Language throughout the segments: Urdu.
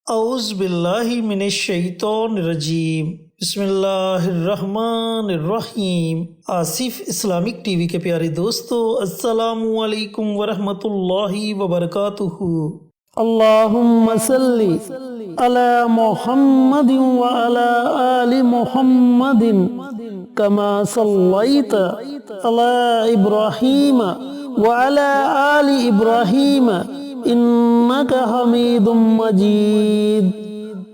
اعوذ باللہ من الشیطان الرجیم، بسم اللہ الرحمن الرحیم۔ آصف اسلامک ٹی وی کے پیارے دوستو، السلام علیکم ورحمۃ اللہ وبرکاتہ۔ اللہم صلی علی محمد وعلی آل محمد کما صلیت علی ابراہیم وعلی آل ابراہیم انک حمید مجید۔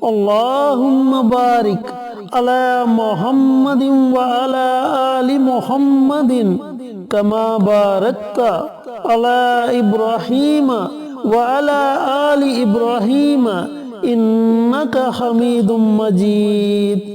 اللہم بارک علی محمد وعلی آل محمد کما بارکت علی ابراہیم وعلی آل ابراہیم انک حمید مجید۔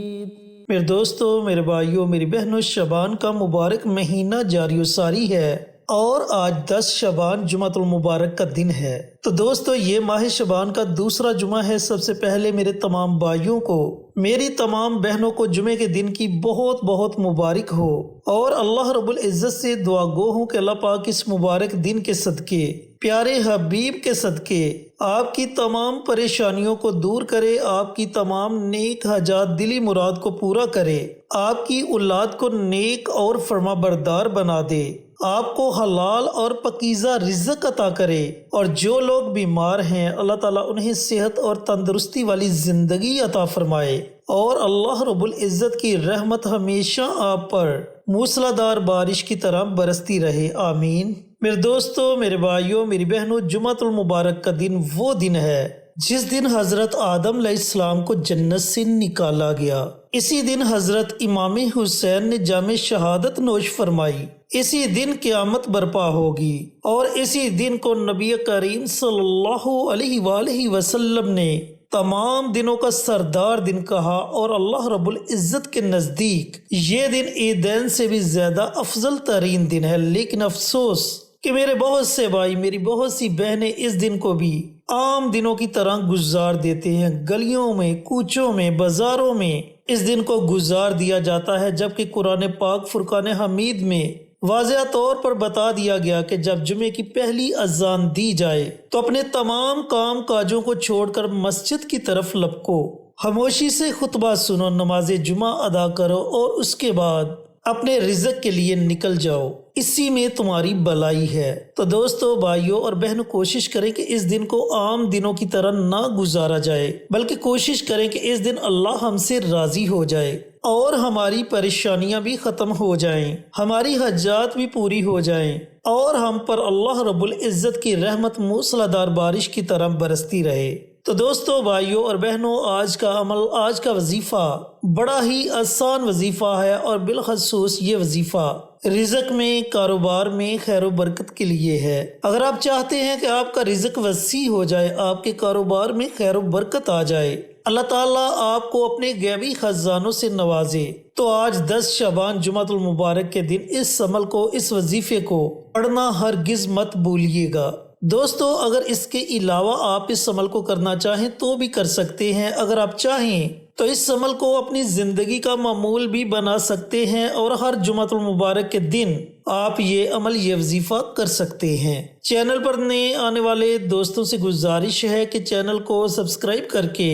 میرے دوستو، میرے بھائیوں، میری بہنوں، شعبان کا مبارک مہینہ جاری و ساری ہے اور آج 10 شعبان جمعۃ المبارک کا دن ہے۔ تو دوستو، یہ ماہ شعبان کا دوسرا جمعہ ہے۔ سب سے پہلے میرے تمام بھائیوں کو، میری تمام بہنوں کو جمعے کے دن کی بہت بہت مبارک ہو، اور اللہ رب العزت سے دعا گو ہوں کہ اللہ پاک اس مبارک دن کے صدقے، پیارے حبیب کے صدقے، آپ کی تمام پریشانیوں کو دور کرے، آپ کی تمام نیک حاجات دلی مراد کو پورا کرے، آپ کی اولاد کو نیک اور فرما بردار بنا دے، آپ کو حلال اور پاکیزہ رزق عطا کرے، اور جو لوگ بیمار ہیں اللہ تعالیٰ انہیں صحت اور تندرستی والی زندگی عطا فرمائے، اور اللہ رب العزت کی رحمت ہمیشہ آپ پر موسلادھار بارش کی طرح برستی رہے، آمین۔ میرے دوستو، میرے بھائیوں، میری بہنوں، جمعۃ المبارک کا دن وہ دن ہے جس دن حضرت آدم علیہ السلام کو جنت سے نکالا گیا۔ اسی دن حضرت امام حسین نے جام شہادت نوش فرمائی، اسی دن قیامت برپا ہوگی، اور اسی دن کو نبی کریم صلی اللہ علیہ وآلہ وسلم نے تمام دنوں کا سردار دن کہا، اور اللہ رب العزت کے نزدیک یہ دن عیدین سے بھی زیادہ افضل ترین دن ہے۔ لیکن افسوس کہ میرے بہت سے بھائی، میری بہت سی بہنیں اس دن کو بھی عام دنوں کی طرح گزار دیتے ہیں۔ گلیوں میں، کوچوں میں، بازاروں میں اس دن کو گزار دیا جاتا ہے، جبکہ قرآن پاک فرقان حمید میں واضح طور پر بتا دیا گیا کہ جب جمعے کی پہلی اذان دی جائے تو اپنے تمام کام کاجوں کو چھوڑ کر مسجد کی طرف لپکو، خاموشی سے خطبہ سنو، نماز جمعہ ادا کرو، اور اس کے بعد اپنے رزق کے لیے نکل جاؤ، اسی میں تمہاری بلائی ہے۔ تو دوستو، بھائیوں اور بہنوں، کوشش کریں کہ اس دن کو عام دنوں کی طرح نہ گزارا جائے، بلکہ کوشش کریں کہ اس دن اللہ ہم سے راضی ہو جائے، اور ہماری پریشانیاں بھی ختم ہو جائیں، ہماری حاجات بھی پوری ہو جائیں، اور ہم پر اللہ رب العزت کی رحمت موسلادھار بارش کی طرح برستی رہے۔ تو دوستو، بھائیوں اور بہنوں، آج کا عمل، آج کا وظیفہ بڑا ہی آسان وظیفہ ہے، اور بالخصوص یہ وظیفہ رزق میں، کاروبار میں خیر و برکت کے لیے ہے۔ اگر آپ چاہتے ہیں کہ آپ کا رزق وسیع ہو جائے، آپ کے کاروبار میں خیر و برکت آ جائے، اللہ تعالیٰ آپ کو اپنے غیبی خزانوں سے نوازے، تو آج 10 شعبان جمعۃ المبارک کے دن اس عمل کو، اس وظیفے کو پڑھنا ہرگز مت بھولیے گا۔ دوستو، اگر اس کے علاوہ آپ اس عمل کو کرنا چاہیں تو بھی کر سکتے ہیں۔ اگر آپ چاہیں تو اس عمل کو اپنی زندگی کا معمول بھی بنا سکتے ہیں، اور ہر جمعۃ المبارک کے دن آپ یہ عمل، یہ وظیفہ کر سکتے ہیں۔ چینل پر نئے آنے والے دوستوں سے گزارش ہے کہ چینل کو سبسکرائب کر کے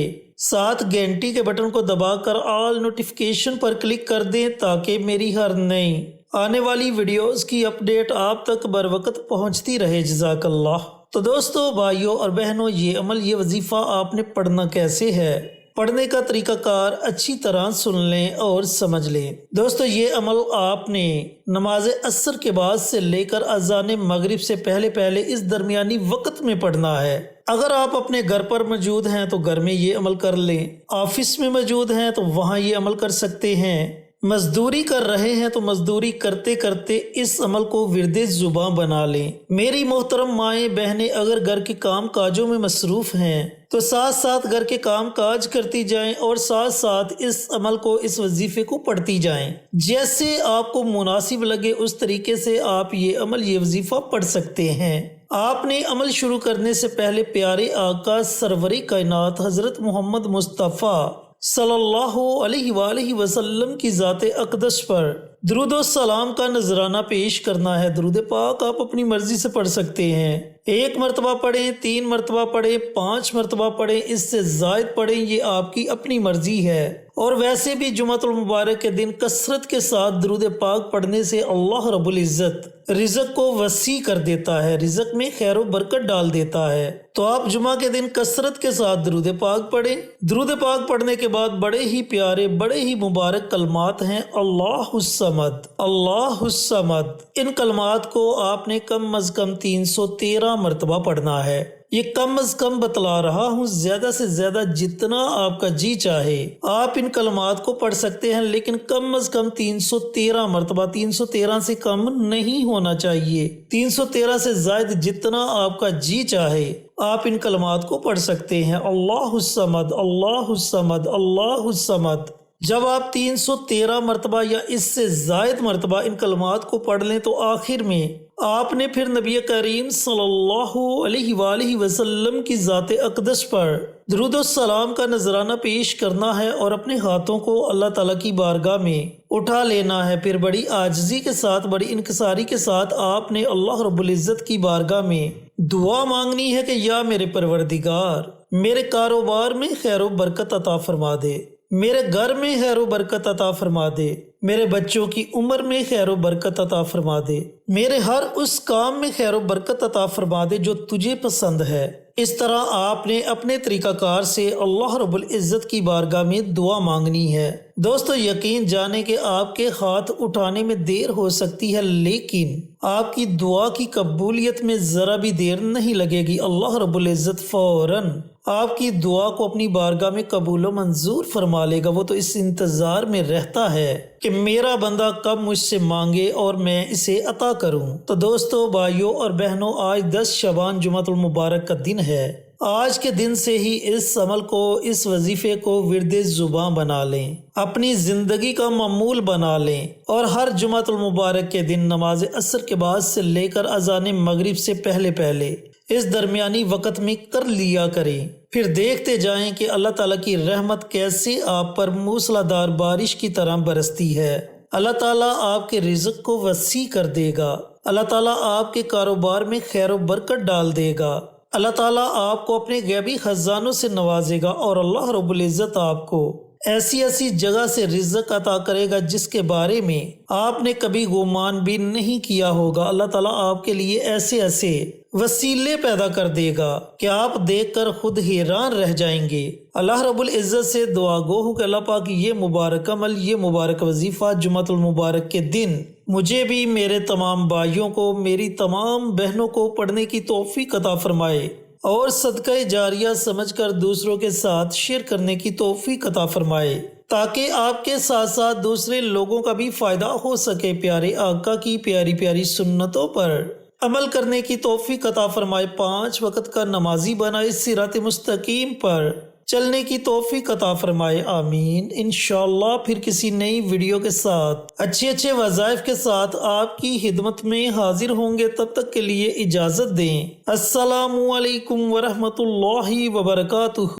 ساتھ گھنٹی کے بٹن کو دبا کر آل نوٹیفیکیشن پر کلک کر دیں، تاکہ میری ہر نئی آنے والی ویڈیوز کی اپڈیٹ آپ تک بر وقت پہنچتی رہے۔ جزاک اللہ۔ تو دوستو، بھائیوں اور بہنوں، یہ عمل، یہ وظیفہ آپ نے پڑھنا کیسے ہے، پڑھنے کا طریقہ کار اچھی طرح سن لیں اور سمجھ لیں۔ دوستو، یہ عمل آپ نے نماز عصر کے بعد سے لے کر اذان مغرب سے پہلے پہلے اس درمیانی وقت میں پڑھنا ہے۔ اگر آپ اپنے گھر پر موجود ہیں تو گھر میں یہ عمل کر لیں، آفس میں موجود ہیں تو وہاں یہ عمل کر سکتے ہیں، مزدوری کر رہے ہیں تو مزدوری کرتے کرتے اس عمل کو ورد زباں بنا لیں۔ میری محترم مائیں بہنیں، اگر گھر کے کام کاجوں میں مصروف ہیں تو ساتھ ساتھ گھر کے کام کاج کرتی جائیں، اور ساتھ ساتھ اس عمل کو، اس وظیفے کو پڑھتی جائیں۔ جیسے آپ کو مناسب لگے اس طریقے سے آپ یہ عمل، یہ وظیفہ پڑھ سکتے ہیں۔ آپ نے عمل شروع کرنے سے پہلے پیارے آقا سرور کائنات حضرت محمد مصطفیٰ صلی اللہ علیہ وآلہ وسلم کی ذات اقدس پر درود و سلام کا نذرانہ پیش کرنا ہے۔ درود پاک آپ اپنی مرضی سے پڑھ سکتے ہیں۔ 1 مرتبہ پڑھیں، 3 مرتبہ پڑھیں، 5 مرتبہ پڑھیں، اس سے زائد پڑھیں، یہ آپ کی اپنی مرضی ہے۔ اور ویسے بھی جمعۃ المبارک کے دن کثرت کے ساتھ درود پاک پڑھنے سے اللہ رب العزت رزق کو وسیع کر دیتا ہے، رزق میں خیر و برکت ڈال دیتا ہے۔ تو آپ جمعہ کے دن کثرت کے ساتھ درود پاک پڑھیں۔ درود پاک پڑھنے کے بعد بڑے ہی پیارے، بڑے ہی مبارک کلمات ہیں، اللہ الصمد، اللہ الصمد۔ ان کلمات کو آپ نے کم از کم 313 مرتبہ پڑھنا ہے۔ یہ کم از کم بتلا رہا ہوں، زیادہ سے زیادہ جتنا آپ کا جی چاہے آپ ان کلمات کو پڑھ سکتے ہیں، لیکن کم از کم 313 مرتبہ، 313 سے کم نہیں ہونا چاہیے۔ 313 سے زائد جتنا آپ کا جی چاہے آپ ان کلمات کو پڑھ سکتے ہیں۔ اللہ الصمد، اللہ الصمد، اللہ الصمد۔ جب آپ 313 مرتبہ یا اس سے زائد مرتبہ ان کلمات کو پڑھ لیں تو آخر میں آپ نے پھر نبی کریم صلی اللہ علیہ وآلہ وسلم کی ذات اقدس پر درود و سلام کا نذرانہ پیش کرنا ہے اور اپنے ہاتھوں کو اللہ تعالیٰ کی بارگاہ میں اٹھا لینا ہے۔ پھر بڑی عاجزی کے ساتھ، بڑی انکساری کے ساتھ آپ نے اللہ رب العزت کی بارگاہ میں دعا مانگنی ہے کہ یا میرے پروردگار، میرے کاروبار میں خیر و برکت عطا فرما دے، میرے گھر میں خیر و برکت عطا فرما دے، میرے بچوں کی عمر میں خیر و برکت عطا فرما دے، میرے ہر اس کام میں خیر و برکت عطا فرما دے جو تجھے پسند ہے۔ اس طرح آپ نے اپنے طریقہ کار سے اللہ رب العزت کی بارگاہ میں دعا مانگنی ہے۔ دوستو یقین جانے کہ آپ کے ہاتھ اٹھانے میں دیر ہو سکتی ہے، لیکن آپ کی دعا کی قبولیت میں ذرا بھی دیر نہیں لگے گی۔ اللہ رب العزت فوراً آپ کی دعا کو اپنی بارگاہ میں قبول و منظور فرما لے گا۔ وہ تو اس انتظار میں رہتا ہے کہ میرا بندہ کب مجھ سے مانگے اور میں اسے عطا کروں۔ تو دوستو، بھائیوں اور بہنوں، آج 10 شعبان جمعۃ المبارک کا دن ہے۔ آج کے دن سے ہی اس عمل کو، اس وظیفے کو ورد زباں بنا لیں، اپنی زندگی کا معمول بنا لیں، اور ہر جمعۃ المبارک کے دن نماز عصر کے بعد سے لے کر اذان مغرب سے پہلے پہلے اس درمیانی وقت میں کر لیا کریں۔ پھر دیکھتے جائیں کہ اللہ تعالیٰ کی رحمت کیسے آپ پر موسلا دھار بارش کی طرح برستی ہے۔ اللہ تعالیٰ آپ کے رزق کو وسیع کر دے گا، اللہ تعالیٰ آپ کے کاروبار میں خیر و برکت ڈال دے گا، اللہ تعالیٰ آپ کو اپنے غیبی خزانوں سے نوازے گا، اور اللہ رب العزت آپ کو ایسی ایسی جگہ سے رزق عطا کرے گا جس کے بارے میں آپ نے کبھی گمان بھی نہیں کیا ہوگا۔ اللہ تعالیٰ آپ کے لیے ایسے ایسے وسیلے پیدا کر دے گا کہ آپ دیکھ کر خود حیران رہ جائیں گے۔ اللہ رب العزت سے دعا گو ہوں کہ اللہ پاک یہ مبارک عمل، یہ مبارک وظیفہ جمعۃ المبارک کے دن مجھے بھی، میرے تمام بھائیوں کو، میری تمام بہنوں کو پڑھنے کی توفیق عطا فرمائے، اور صدقہ جاریہ سمجھ کر دوسروں کے ساتھ شیئر کرنے کی توفیق عطا فرمائے، تاکہ آپ کے ساتھ ساتھ دوسرے لوگوں کا بھی فائدہ ہو سکے۔ پیارے آقا کی پیاری پیاری سنتوں پر عمل کرنے کی توفیق عطا فرمائے، 5 وقت کا نمازی بنائے، صراط مستقیم پر چلنے کی توفیق عطا فرمائے، آمین۔ انشاءاللہ پھر کسی نئی ویڈیو کے ساتھ اچھے وظائف کے ساتھ آپ کی خدمت میں حاضر ہوں گے۔ تب تک کے لیے اجازت دیں۔ السلام علیکم ورحمۃ اللہ وبرکاتہ۔